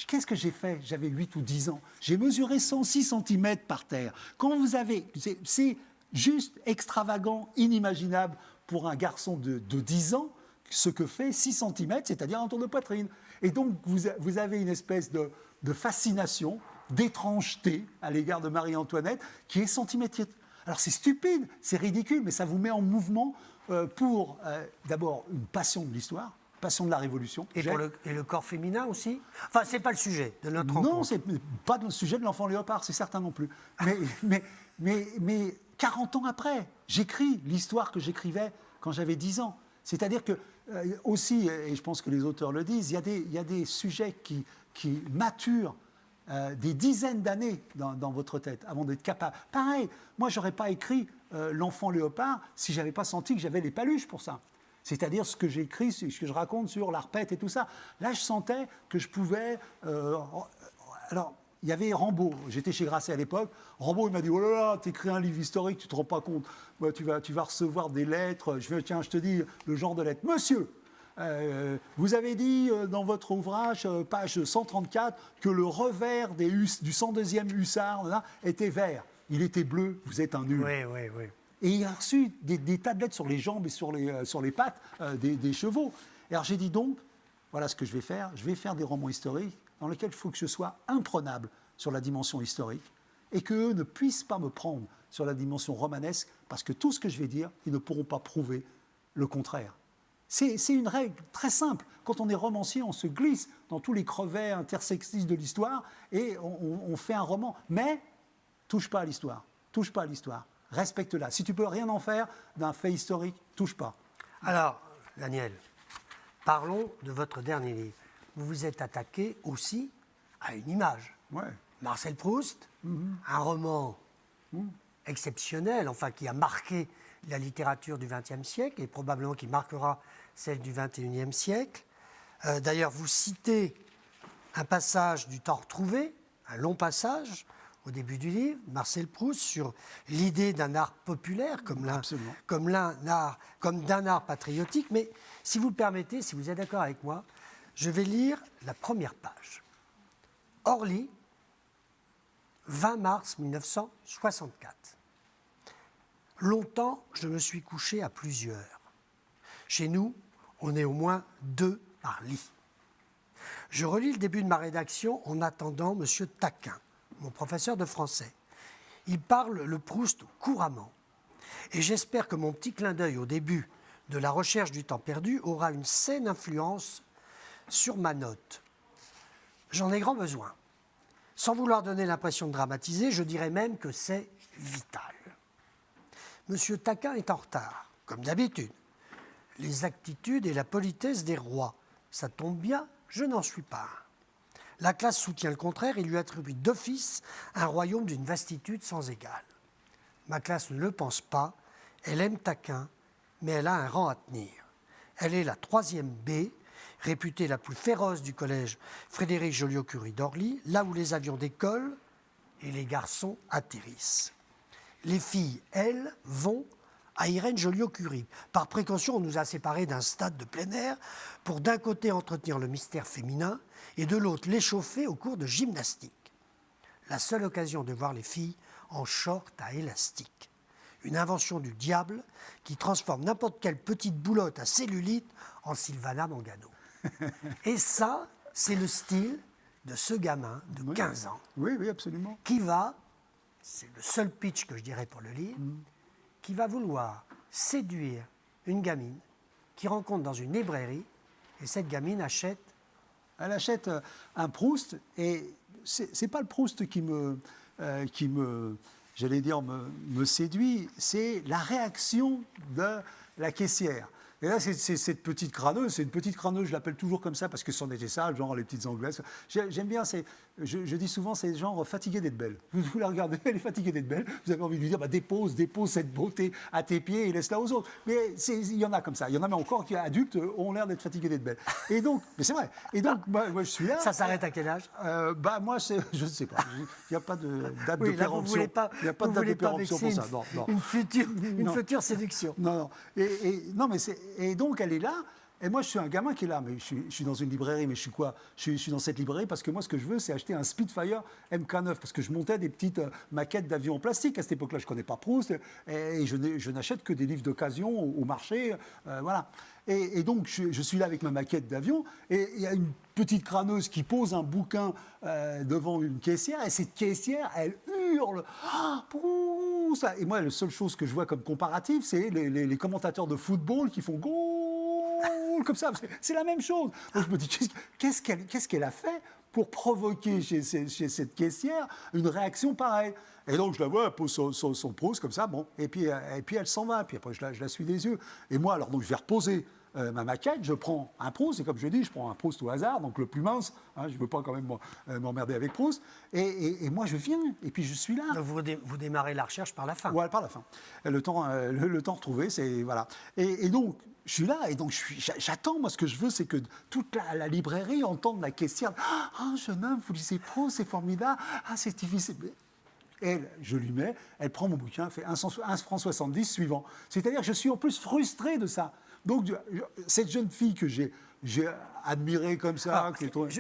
Qu'est-ce que j'ai fait? J'avais 8 ou 10 ans. J'ai mesuré 106 cm par terre. Quand vous avez... C'est juste extravagant, inimaginable pour un garçon de 10 ans, ce que fait 6 cm, c'est-à-dire un tour de poitrine. Et donc, vous avez une espèce de fascination, d'étrangeté à l'égard de Marie-Antoinette qui est centimétrique. Alors, c'est stupide, c'est ridicule, mais ça vous met en mouvement pour, d'abord, une passion de l'histoire, passion de la Révolution. Et le corps féminin aussi? Enfin, c'est pas le sujet de notre rencontre. Non, c'est pas le sujet de l'enfant léopard, c'est certain non plus. Mais 40 ans après, j'écris l'histoire que j'écrivais quand j'avais 10 ans. C'est-à-dire que, aussi, et je pense que les auteurs le disent, il y a des sujets qui maturent des dizaines d'années dans votre tête avant d'être capable. Pareil, moi, je n'aurais pas écrit L'enfant léopard si je n'avais pas senti que j'avais les paluches pour ça. C'est-à-dire ce que j'écris, ce que je raconte sur l'arpète et tout ça. Là, je sentais que je pouvais... alors, il y avait Rambaud. J'étais chez Grasset à l'époque. Rambaud, il m'a dit « Oh là là, t'écris un livre historique, tu te rends pas compte. Tu vas recevoir des lettres. » Tiens, je te dis le genre de lettres. « Monsieur, vous avez dit dans votre ouvrage, page 134, que le revers du 102e hussard là, était vert. Il était bleu, vous êtes un nul. » Oui. Et il a reçu des tas de lettres sur les jambes et sur les pattes des chevaux. Et alors j'ai dit donc, voilà ce que je vais faire. Je vais faire des romans historiques dans lesquels il faut que je sois imprenable sur la dimension historique et qu'eux ne puissent pas me prendre sur la dimension romanesque parce que tout ce que je vais dire, ils ne pourront pas prouver le contraire. C'est une règle très simple. Quand on est romancier, on se glisse dans tous les crevets intersexistes de l'histoire et on fait un roman. Mais touche pas à l'histoire. Touche pas à l'histoire. Respecte-la. Si tu peux rien en faire d'un fait historique, touche pas. Alors, Daniel, parlons de votre dernier livre. Vous vous êtes attaqué aussi à une image. Ouais. Marcel Proust, un roman exceptionnel, enfin qui a marqué la littérature du XXe siècle et probablement qui marquera celle du XXIe siècle. D'ailleurs, vous citez un passage du Temps retrouvé, un long passage, au début du livre, Marcel Proust, sur l'idée d'un art populaire comme d'un art patriotique. Mais si vous le permettez, si vous êtes d'accord avec moi, je vais lire la première page. Orly, 20 mars 1964. Longtemps, je me suis couché à plusieurs. Chez nous, on est au moins 2 par lit. Je relis le début de ma rédaction en attendant M. Taquin, mon professeur de français. Il parle le Proust couramment. Et j'espère que mon petit clin d'œil au début de la recherche du temps perdu aura une saine influence sur ma note. J'en ai grand besoin. Sans vouloir donner l'impression de dramatiser, je dirais même que c'est vital. Monsieur Taquin est en retard, comme d'habitude. Les actitudes et la politesse des rois, ça tombe bien, je n'en suis pas un. La classe soutient le contraire et lui attribue d'office un royaume d'une vastitude sans égale. Ma classe ne le pense pas, elle aime Taquin, mais elle a un rang à tenir. Elle est la 3e B, réputée la plus féroce du collège Frédéric Joliot-Curie d'Orly, là où les avions décollent et les garçons atterrissent. Les filles, elles, vont à Irène Joliot-Curie. Par précaution, on nous a séparés d'un stade de plein air pour d'un côté entretenir le mystère féminin et de l'autre l'échauffer au cours de gymnastique. La seule occasion de voir les filles en short à élastique. Une invention du diable qui transforme n'importe quelle petite boulotte à cellulite en Sylvana Mangano. Et ça, c'est le style de ce gamin de 15 ans. Oui, absolument. Qui va, c'est le seul pitch que je dirais pour le livre, qui va vouloir séduire une gamine qui rencontre dans une librairie et cette gamine achète. Elle achète un Proust et c'est pas le Proust qui me séduit, c'est la réaction de la caissière. Et là, c'est cette petite crâneuse, je l'appelle toujours comme ça parce que c'en était ça, genre les petites anglaises. J'aime bien, je dis souvent, c'est genre fatiguée d'être belle. Vous la regardez, elle est fatiguée d'être belle, vous avez envie de lui dire, dépose cette beauté à tes pieds et laisse-la aux autres. Mais il y en a comme ça, il y en a même encore qui, adultes, ont l'air d'être fatigués d'être belles. Et donc, mais c'est vrai, et donc, moi je suis là. Ça s'arrête à quel âge? Moi, je ne sais pas, il n'y a pas de date de péremption. Il n'y a pas de date de péremption pour ça. Non. Une future séduction. Non. Et donc, elle est là. Et moi, je suis un gamin qui est là. Mais je suis dans une librairie. Mais je suis quoi? Je suis dans cette librairie parce que moi, ce que je veux, c'est acheter un Spitfire MK9. Parce que je montais des petites maquettes d'avions en plastique. À cette époque-là, je ne connais pas Proust. Et je n'achète que des livres d'occasion au marché. Voilà. Et donc, je suis là avec ma maquette d'avion. Et il y a une petite crâneuse qui pose un bouquin devant une caissière. Et cette caissière, elle hurle. Ah, Proust! Et moi, la seule chose que je vois comme comparatif, c'est les commentateurs de football qui font goal comme ça. C'est la même chose. Donc, je me dis, qu'est-ce qu'elle a fait pour provoquer chez cette caissière une réaction pareille? Et donc, je la vois, elle pose son Proust comme ça, bon. Et puis elle s'en va. Puis après, je la suis des yeux. Et moi, alors, donc, je vais reposer ma maquette, je prends un Proust, et comme je dis, je prends un Proust au hasard, donc le plus mince, hein, je ne veux pas quand même m'emmerder avec Proust, et moi je viens, et puis je suis là. Donc vous démarrez la recherche par la fin. Ouais, par la fin. Le temps retrouvé, c'est... Voilà. Et donc, je suis là, et donc j'attends, moi ce que je veux, c'est que toute la librairie entende la caissière. « Ah, jeune homme, vous lisez Proust, c'est formidable, ah, c'est difficile ». Elle, je lui mets, elle prend mon bouquin, elle fait 1,70 francs suivant. C'est-à-dire que je suis en plus frustré de ça. Donc, cette jeune fille que j'ai admirée comme ça...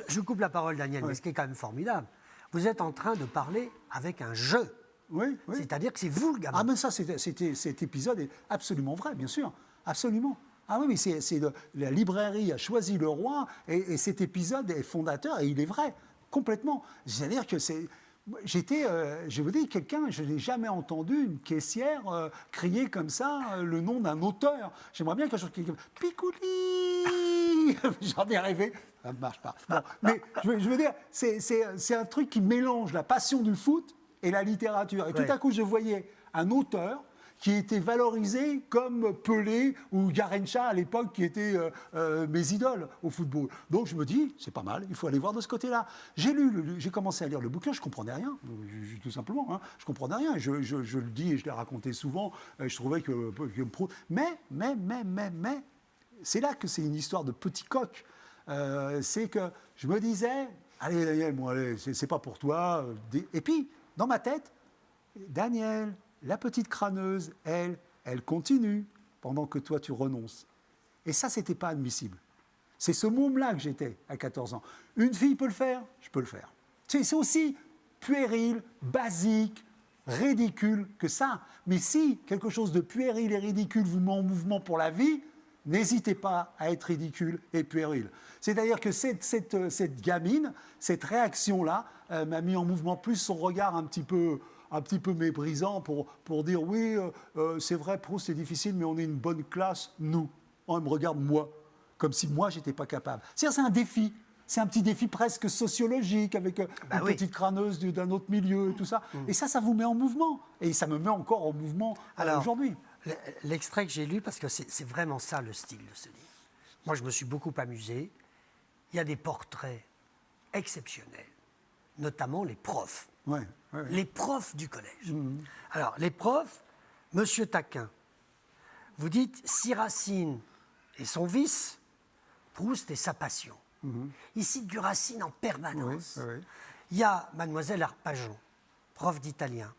Je coupe la parole, Daniel, mais ce qui est quand même formidable, vous êtes en train de parler avec un jeu. Oui. C'est-à-dire que c'est vous le gamin. Ah, mais ça, cet épisode est absolument vrai, bien sûr. Absolument. Ah oui, mais la librairie a choisi le roi, et cet épisode est fondateur, et il est vrai, complètement. C'est-à-dire que c'est... je vous dis, je n'ai jamais entendu une caissière crier comme ça le nom d'un auteur. J'aimerais bien qu'un jour quelqu'un... Picouli. J'en ai rêvé. Ça ne marche pas. Bon, mais je veux dire, c'est un truc qui mélange la passion du foot et la littérature. Et tout à coup, je voyais un auteur qui était valorisé comme Pelé ou Garencha à l'époque, qui étaient mes idoles au football. Donc je me dis, c'est pas mal, il faut aller voir de ce côté-là. J'ai commencé à lire le bouquin, je ne comprenais rien, tout simplement. Hein, je ne comprenais rien. Je le dis et je l'ai raconté souvent. Je trouvais que mais, c'est là que c'est une histoire de petit coq. C'est que je me disais, allez Daniel, bon, allez, c'est pas pour toi. Et puis, dans ma tête, Daniel, la petite crâneuse, elle continue pendant que toi, tu renonces. Et ça, c'était pas admissible. C'est ce môme-là que j'étais à 14 ans. Une fille peut le faire, je peux le faire. C'est aussi puéril, basique, ridicule que ça. Mais si quelque chose de puéril et ridicule vous met en mouvement pour la vie, n'hésitez pas à être ridicule et puéril. C'est-à-dire que cette gamine, cette réaction-là, m'a mis en mouvement, plus son regard un petit peu méprisant pour dire oui, c'est vrai, Proust c'est difficile, mais on est une bonne classe, nous. On me regarde moi, comme si moi j'étais pas capable. C'est un défi, c'est un petit défi presque sociologique avec une petite crâneuse d'un autre milieu et tout ça. Et ça vous met en mouvement. Et ça me met encore en mouvement aujourd'hui. L'extrait que j'ai lu, parce que c'est vraiment ça le style de ce livre. Moi je me suis beaucoup amusé. Il y a des portraits exceptionnels, notamment les profs. Ouais. Les profs du collège. Alors, les profs, Monsieur Taquin, vous dites, si Racine est son vice, Proust est sa passion. Il cite du Racine en permanence. Il y a Mademoiselle Arpajon, prof d'italien,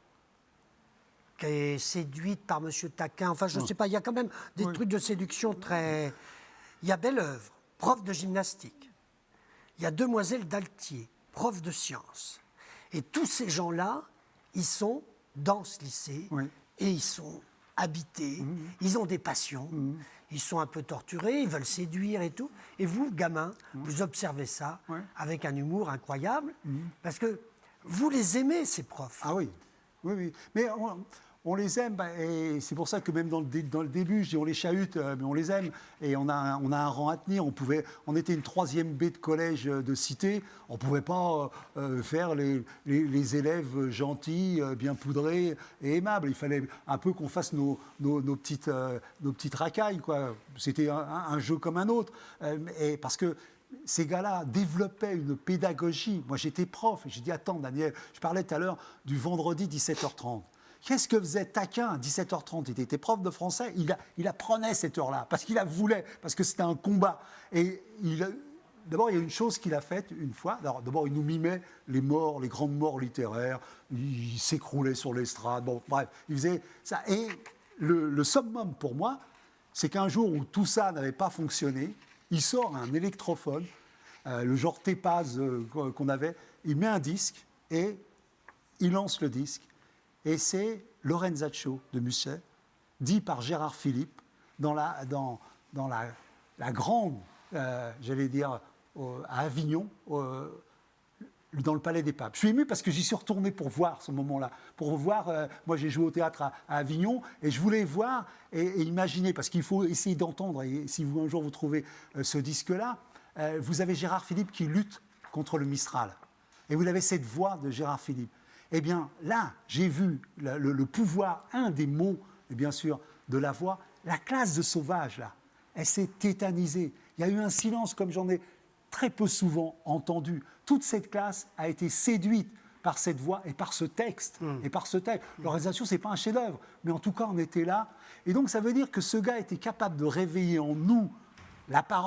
qui est séduite par Monsieur Taquin. Enfin, je ne sais pas, il y a quand même des trucs de séduction très... Il y a Belœuvre, prof de gymnastique. Il y a Demoiselle d'Altier, prof de sciences. Et tous ces gens-là, ils sont dans ce lycée et ils sont habités, ils ont des passions, ils sont un peu torturés, ils veulent séduire et tout. Et vous, gamin, vous observez ça avec un humour incroyable parce que vous les aimez, ces profs. Ah oui. Mais on les aime, et c'est pour ça que même dans le début, je dis on les chahute, mais on les aime, et on a un rang à tenir. On était une 3e B de collège de cité, on ne pouvait pas faire les élèves gentils, bien poudrés et aimables. Il fallait un peu qu'on fasse nos petites racailles, quoi. C'était un jeu comme un autre, et parce que ces gars-là développaient une pédagogie. Moi, j'étais prof, et j'ai dit, attends, Daniel, je parlais tout à l'heure du vendredi 17h30. Qu'est-ce que faisait Taquin à 17h30 Il était prof de français, il apprenait cette heure-là, parce qu'il la voulait, parce que c'était un combat. Et d'abord, il y a une chose qu'il a faite une fois. D'abord, il nous mimait les grandes morts littéraires, il s'écroulait sur l'estrade, bon, bref, il faisait ça. Et le summum pour moi, c'est qu'un jour où tout ça n'avait pas fonctionné, il sort un électrophone, le genre Tépaz qu'on avait, il met un disque et il lance le disque. Et c'est Lorenzaccio de Musset, dit par Gérard Philippe, dans la grande, j'allais dire, à Avignon, dans le Palais des Papes. Je suis ému parce que j'y suis retourné pour voir ce moment-là. Moi j'ai joué au théâtre à Avignon, et je voulais voir et imaginer, parce qu'il faut essayer d'entendre, et si un jour vous trouvez ce disque-là, vous avez Gérard Philippe qui lutte contre le Mistral. Et vous avez cette voix de Gérard Philippe. Eh bien, là, j'ai vu le pouvoir, un des mots, et bien sûr, de la voix, la classe de sauvages, là. elle s'est tétanisée. Il y a eu un silence comme j'en ai très peu souvent entendu. Toute cette classe a été séduite par cette voix et par ce texte. L'organisation, ce n'est pas un chef-d'œuvre, mais en tout cas, on était là. Et donc, ça veut dire que ce gars était capable de réveiller en nous,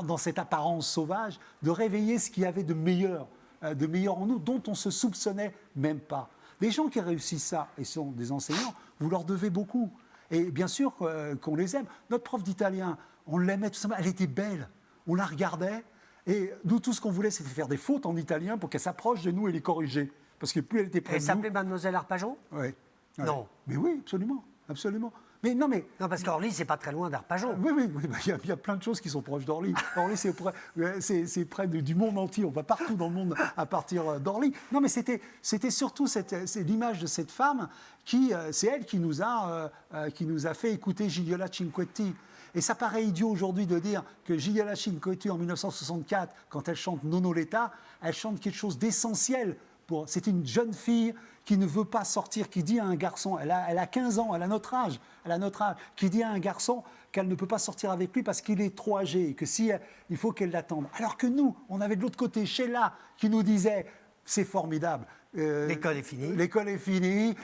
dans cette apparence sauvage, de réveiller ce qu'il y avait de meilleur en nous, dont on ne se soupçonnait même pas. Les gens qui réussissent ça et sont des enseignants, vous leur devez beaucoup. Et bien sûr qu'on les aime. Notre prof d'italien, on l'aimait tout simplement. Elle était belle. On la regardait. Et nous, tout ce qu'on voulait, c'était faire des fautes en italien pour qu'elle s'approche de nous et les corriger. Parce que plus elle était près de nous... Elle s'appelait Mademoiselle Arpajon ? Oui. Non. Mais oui, absolument. Absolument. Non, parce qu'Orly, c'est pas très loin d'Arpajon. Oui. Il y a plein de choses qui sont proches d'Orly. Orly, c'est près du monde entier. On va partout dans le monde à partir d'Orly. Non, mais c'était surtout l'image de cette femme c'est elle qui nous a fait écouter Gigliola Cinquetti. Et ça paraît idiot aujourd'hui de dire que Gigliola Cinquetti, en 1964, quand elle chante Nonoletta, elle chante quelque chose d'essentiel. C'est une jeune fille qui ne veut pas sortir, qui dit à un garçon, elle a 15 ans, elle a notre âge, qui dit à un garçon qu'elle ne peut pas sortir avec lui parce qu'il est trop âgé et que il faut qu'elle l'attende. Alors que nous, on avait de l'autre côté Sheila qui nous disait, c'est formidable. L'école est finie. L'école est finie.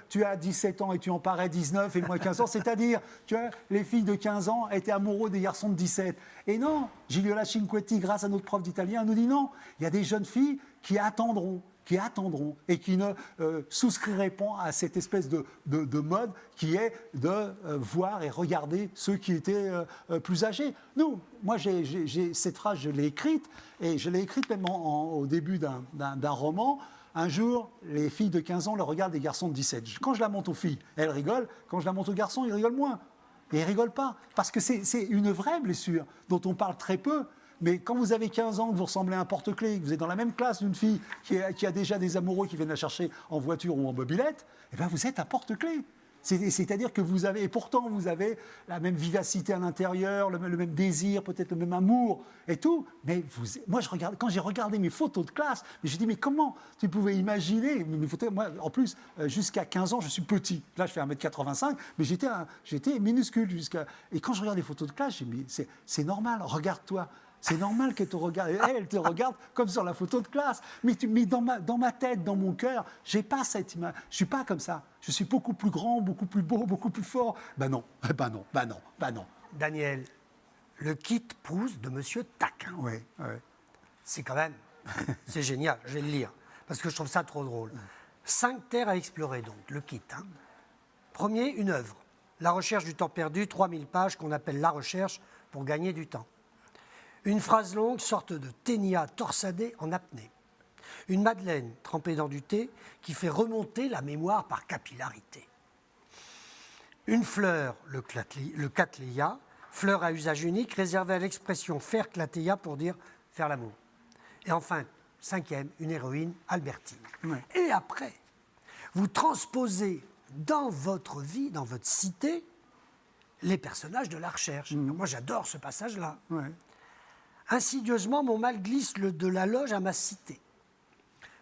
Tu as 17 ans et tu en parais 19 et moi 15 ans. C'est-à-dire que les filles de 15 ans étaient amoureux des garçons de 17. Et non, Gigliola Cinquetti, grâce à notre prof d'italien, nous dit non. Il y a des jeunes filles qui attendront et qui ne souscriraient pas à cette espèce de mode qui est de voir et regarder ceux qui étaient plus âgés. Moi, cette phrase, je l'ai écrite, et je l'ai écrite même au début d'un roman. Un jour, les filles de 15 ans le regardent des garçons de 17. Quand je la montre aux filles, elles rigolent. Quand je la montre aux garçons, ils rigolent moins. Et ils ne rigolent pas, parce que c'est une vraie blessure dont on parle très peu. Mais quand vous avez 15 ans, que vous ressemblez à un porte-clés, que vous êtes dans la même classe d'une fille qui a déjà des amoureux qui viennent la chercher en voiture ou en mobilette, eh bien vous êtes un porte-clés. C'est-à-dire que vous avez, et pourtant vous avez la même vivacité à l'intérieur, le même désir, peut-être le même amour et tout. Mais moi, quand j'ai regardé mes photos de classe, j'ai dit, mais comment tu pouvais imaginer mes photos? Moi, en plus, jusqu'à 15 ans, je suis petit. Là, je fais 1m85, mais j'étais minuscule Et quand je regarde les photos de classe, j'ai dit, mais c'est normal, regarde-toi. C'est normal qu'elle te regarde. Elle te regarde comme sur la photo de classe. Mais dans ma tête, dans mon cœur, j'ai pas cette image. Je suis pas comme ça. Je suis beaucoup plus grand, beaucoup plus beau, beaucoup plus fort. Ben non. Daniel, le kit Proust de Monsieur Taquin. Oui. C'est quand même... c'est génial, je vais le lire. Parce que je trouve ça trop drôle. 5 terres à explorer, donc, le kit. Premier, une œuvre. La recherche du temps perdu, 3000 pages qu'on appelle La Recherche pour gagner du temps. Une phrase longue, sorte de ténia torsadée en apnée. Une madeleine trempée dans du thé qui fait remonter la mémoire par capillarité. Une fleur, le cattleya, fleur à usage unique réservée à l'expression faire clatéia pour dire faire l'amour. Et enfin, 5e, une héroïne, Albertine. Ouais. Et après, vous transposez dans votre vie, dans votre cité, les personnages de La Recherche. Moi, j'adore ce passage-là. Ouais. Insidieusement, mon mal glisse de la loge à ma cité.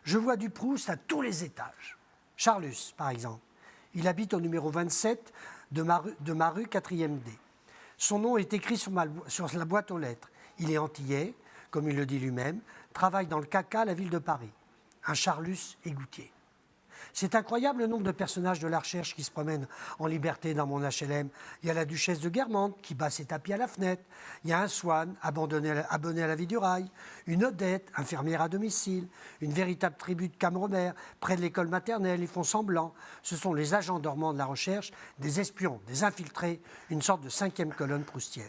Je vois du Proust à tous les étages. Charlus, par exemple. Il habite au numéro 27 de ma rue 4e D. Son nom est écrit sur la boîte aux lettres. Il est antillais, comme il le dit lui-même, travaille dans le CACA, la ville de Paris. Un Charlus égoutier. C'est incroyable le nombre de personnages de La Recherche qui se promènent en liberté dans mon HLM. Il y a la duchesse de Guermantes qui bat ses tapis à la fenêtre. Il y a un Swann abonné à la vie du rail. Une Odette, infirmière à domicile. Une véritable tribu de Cambronner. Près de l'école maternelle, ils font semblant. Ce sont les agents dormants de La Recherche, des espions, des infiltrés, une sorte de 5e colonne proustienne.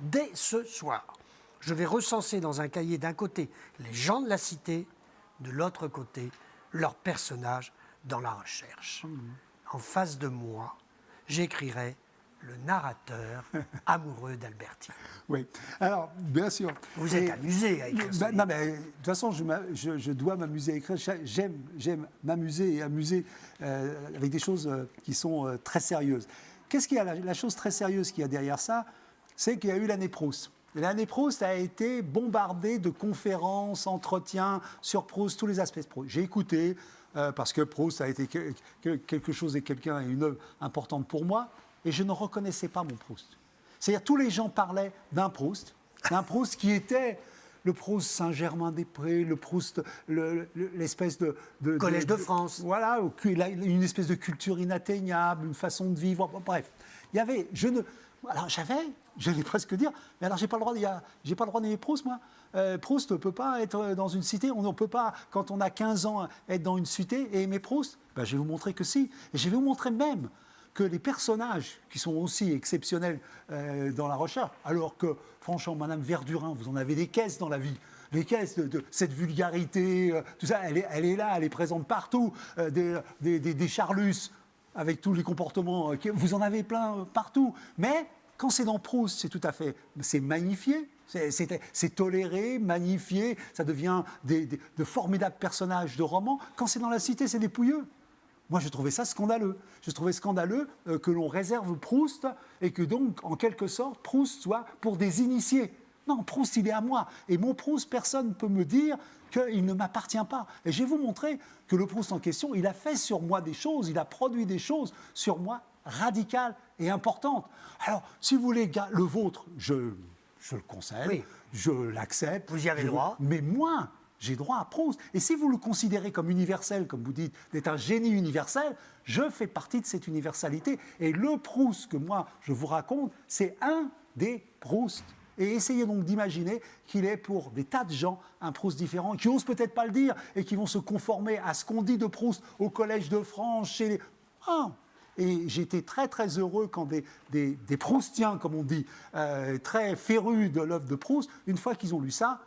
Dès ce soir, je vais recenser dans un cahier d'un côté les gens de la cité, de l'autre côté, leurs personnages dans La Recherche. En face de moi, j'écrirai le narrateur amoureux d'Albertine. Oui, alors, bien sûr. Vous êtes amusé à écrire ça. Non, mais de toute façon, je dois m'amuser à écrire. J'aime m'amuser et amuser avec des choses qui sont très sérieuses. Qu'est-ce qu'il y a la chose très sérieuse qu'il y a derrière ça, c'est qu'il y a eu l'année Proust. L'année Proust a été bombardée de conférences, entretiens sur Proust, tous les aspects de Proust. J'ai écouté, parce que Proust a été quelque chose et quelqu'un et une œuvre importante pour moi, et je ne reconnaissais pas mon Proust. C'est-à-dire tous les gens parlaient d'un Proust qui était le Proust Saint-Germain-des-Prés, le Proust, l'espèce de Collège de France. Voilà, une espèce de culture inatteignable, une façon de vivre. Bref, il y avait, j'allais presque dire, mais alors j'ai pas le droit d'aimer Proust, moi. Proust ne peut pas être dans une cité, on ne peut pas, quand on a 15 ans, être dans une cité et aimer Proust. Ben, je vais vous montrer que si, et je vais vous montrer même que les personnages qui sont aussi exceptionnels dans la recherche, alors que, franchement, Madame Verdurin, vous en avez des caisses dans la vie, les caisses de cette vulgarité, tout ça, elle est là, elle est présente partout, des charlus, avec tous les comportements, vous en avez plein partout, mais quand c'est dans Proust, c'est magnifié, c'est toléré, magnifié, ça devient de formidables personnages de romans. Quand c'est dans la cité, c'est dépouilleux. Moi, je trouvais ça scandaleux. Je trouvais scandaleux que l'on réserve Proust et que donc, en quelque sorte, Proust soit pour des initiés. Non, Proust, il est à moi. Et mon Proust, personne ne peut me dire qu'il ne m'appartient pas. Et je vais vous montrer que le Proust en question, il a fait sur moi des choses, il a produit des choses sur moi radicales et importantes. Alors, si vous voulez, le vôtre, je le concède, oui. Je l'accepte. Vous y avez droit. Mais moi, j'ai droit à Proust. Et si vous le considérez comme universel, comme vous dites, d'être un génie universel, je fais partie de cette universalité. Et le Proust que moi, je vous raconte, c'est un des Proust. Et essayez donc d'imaginer qu'il est pour des tas de gens un Proust différent, qui n'osent peut-être pas le dire et qui vont se conformer à ce qu'on dit de Proust au Collège de France, chez les... Et j'étais très très heureux quand des Proustiens, comme on dit, très férus de l'œuvre de Proust, une fois qu'ils ont lu ça,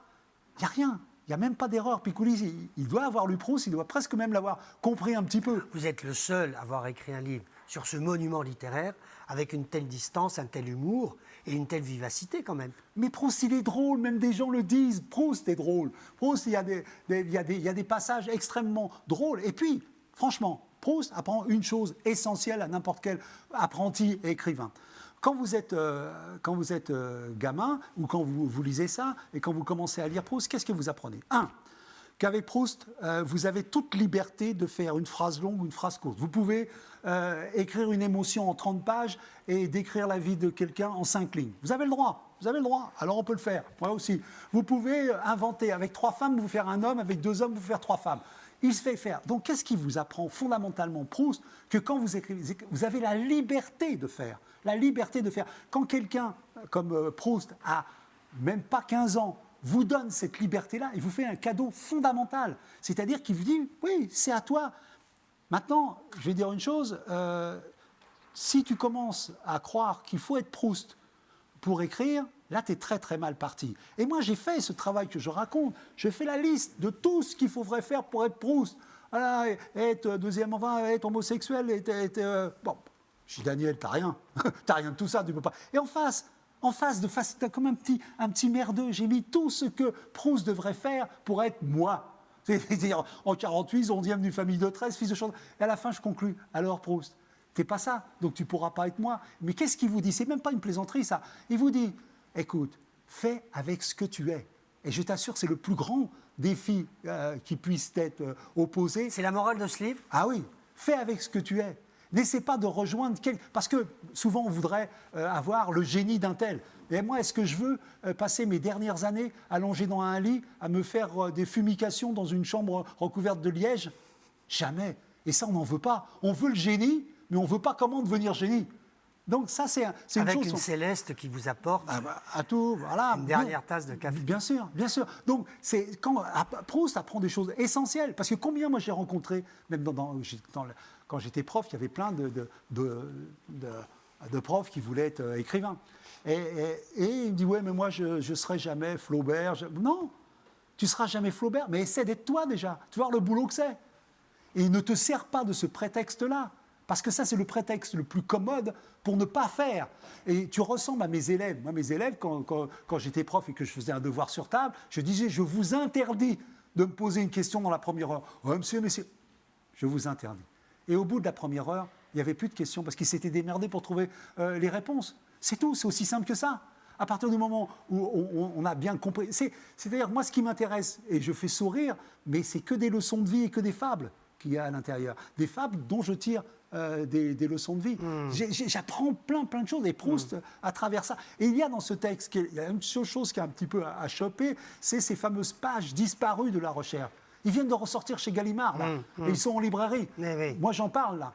il n'y a rien. Il n'y a même pas d'erreur. Picouli, il doit avoir lu Proust, il doit presque même l'avoir compris un petit peu. Vous êtes le seul à avoir écrit un livre sur ce monument littéraire avec une telle distance, un tel humour et une telle vivacité quand même. Mais Proust, il est drôle, même des gens le disent. Proust est drôle. Proust, il y a des passages extrêmement drôles. Et puis, franchement, Proust apprend une chose essentielle à n'importe quel apprenti écrivain. Quand vous êtes gamin, ou quand vous lisez ça, et quand vous commencez à lire Proust, qu'est-ce que vous apprenez ? Qu'avec Proust, vous avez toute liberté de faire une phrase longue ou une phrase courte. Vous pouvez écrire une émotion en 30 pages et décrire la vie de quelqu'un en 5 lignes. Vous avez le droit, alors on peut le faire, moi aussi. Vous pouvez inventer, avec 3 femmes, vous faire un homme, avec 2 hommes, vous faire 3 femmes. Il se fait faire. Donc, qu'est-ce qui vous apprend fondamentalement Proust ? Que quand vous écrivez, vous avez la liberté de faire. La liberté de faire. Quand quelqu'un comme Proust a même pas 15 ans, vous donne cette liberté-là, il vous fait un cadeau fondamental. C'est-à-dire qu'il vous dit, oui, c'est à toi. Maintenant, je vais dire une chose, si tu commences à croire qu'il faut être Proust pour écrire, là, tu es très très mal parti. Et moi, j'ai fait ce travail que je raconte. Je fais la liste de tout ce qu'il faudrait faire pour être Proust. Voilà, être deuxième enfant, être homosexuel, bon, je dis Daniel, t'as rien. T'as rien de tout ça, tu peux pas. Et en face, t'as comme un petit merdeux. J'ai mis tout ce que Proust devrait faire pour être moi. C'est-à-dire, en 48, 11e d'une famille de 13, fils de chanteur. Et à la fin, je conclus. Alors, Proust, t'es pas ça, donc tu pourras pas être moi. Mais qu'est-ce qu'il vous dit ? C'est même pas une plaisanterie, ça. Il vous dit, écoute, fais avec ce que tu es. Et je t'assure, c'est le plus grand défi qui puisse être opposé. C'est la morale de ce livre ? Ah oui, fais avec ce que tu es. N'essaie pas de rejoindre quelqu'un. Parce que souvent, on voudrait avoir le génie d'un tel. Et moi, est-ce que je veux passer mes dernières années allongé dans un lit, à me faire des fumigations dans une chambre recouverte de liège ? Jamais. Et ça, on n'en veut pas. On veut le génie, mais on ne veut pas comment devenir génie. Donc ça, c'est une chose... Avec une Céleste qui vous apporte à tout, voilà, une dernière tasse de café. Bien sûr, bien sûr. Donc, Proust apprend des choses essentielles. Parce que combien, moi, j'ai rencontré, même quand j'étais prof, il y avait plein de profs qui voulaient être écrivains. Et il me dit, ouais, mais moi, je ne serai jamais Flaubert. Non, tu ne seras jamais Flaubert, mais essaie d'être toi déjà. Tu vas voir le boulot que c'est. Et ne te sers pas de ce prétexte-là. Parce que ça, c'est le prétexte le plus commode pour ne pas faire. Et tu ressembles à mes élèves. Moi, mes élèves, quand j'étais prof et que je faisais un devoir sur table, je disais, je vous interdis de me poser une question dans la première heure. Oh, monsieur, je vous interdis. Et au bout de la première heure, il n'y avait plus de questions parce qu'ils s'étaient démerdés pour trouver les réponses. C'est tout, c'est aussi simple que ça. À partir du moment où on a bien compris. C'est-à-dire, moi, ce qui m'intéresse, et je fais sourire, mais c'est que des leçons de vie et que des fables. qu'il y a à l'intérieur. Des fables dont je tire des leçons de vie. J'apprends plein de choses, et Proust à travers ça. Et il y a dans ce texte, il y a une chose qui est un petit peu à choper, c'est ces fameuses pages disparues de la recherche. Ils viennent de ressortir chez Gallimard, là, et ils sont en librairie. Oui. Moi, j'en parle, là.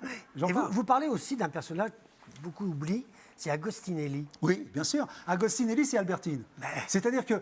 Vous parlez aussi d'un personnage que beaucoup oublient, c'est Agostinelli. Oui, bien sûr. Agostinelli, c'est Albertine. C'est-à-dire que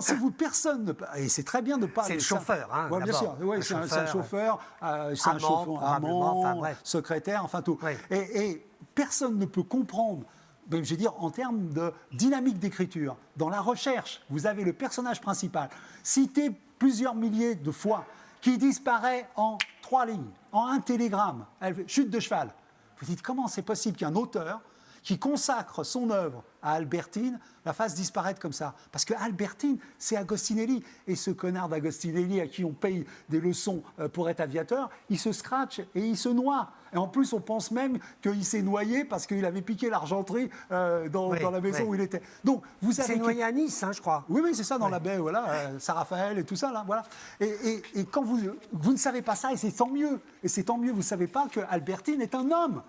si vous, personne ne... Et c'est très bien de parler... C'est le chauffeur, hein, ouais, bien sûr. Ouais, c'est un chauffeur, c'est un chauffeur amant, enfin, secrétaire, enfin tout. Oui. Et personne ne peut comprendre, même, je veux dire, en termes de dynamique d'écriture, dans la recherche, vous avez le personnage principal, cité plusieurs milliers de fois, qui disparaît en 3 lignes, en un télégramme, chute de cheval. Vous dites, comment c'est possible qu'un auteur qui consacre son œuvre à Albertine la fasse disparaître comme ça? Parce que Albertine, c'est Agostinelli. Et ce connard d'Agostinelli à qui on paye des leçons pour être aviateur, il se scratche et il se noie. Et en plus, on pense même qu'il s'est noyé parce qu'il avait piqué l'argenterie dans la maison où il était. Donc, vous avez... C'est noyé à Nice, hein, je crois. Oui, c'est ça, dans la baie, voilà, Saint-Raphaël et tout ça, là, voilà. Et quand vous ne savez pas ça, et c'est tant mieux. Et c'est tant mieux, vous ne savez pas que Albertine est un homme.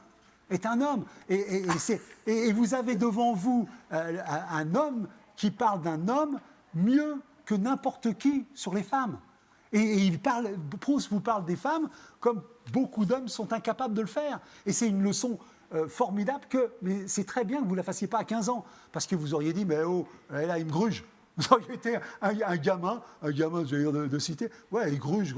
Et vous avez devant vous un homme qui parle d'un homme mieux que n'importe qui sur les femmes. Et Proust vous parle des femmes comme beaucoup d'hommes sont incapables de le faire. Et c'est une leçon formidable mais c'est très bien que vous ne la fassiez pas à 15 ans, parce que vous auriez dit, mais oh, elle a une gruge. Vous auriez été un gamin, je vais dire de cité, ouais, il gruge,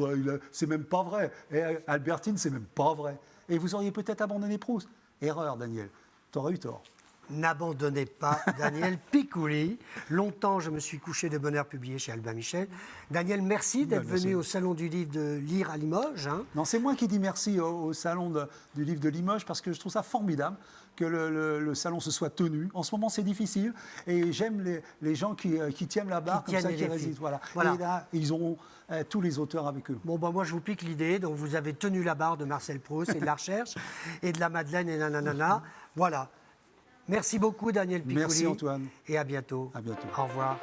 c'est même pas vrai. Et Albertine, c'est même pas vrai. Et vous auriez peut-être abandonné Proust. Erreur, Daniel. Tu aurais eu tort. N'abandonnez pas Daniel Picouli. Longtemps, je me suis couché de bonheur publié chez Albin Michel. Daniel, merci d'être venu au Salon du Livre de Lire à Limoges. Hein. Non, c'est moi qui dis merci au Salon du Livre de Limoges, parce que je trouve ça formidable que le salon se soit tenu. En ce moment, c'est difficile. Et j'aime les gens qui tiennent la barre, comme ça, qui résistent. Voilà. Et là, ils ont tous les auteurs avec eux. Bon, moi, je vous pique l'idée. Donc, vous avez tenu la barre de Marcel Proust et de la recherche, et de la Madeleine et nanana. Voilà. Merci beaucoup, Daniel Picouli. Merci, Antoine. Et à bientôt. À bientôt. Au revoir.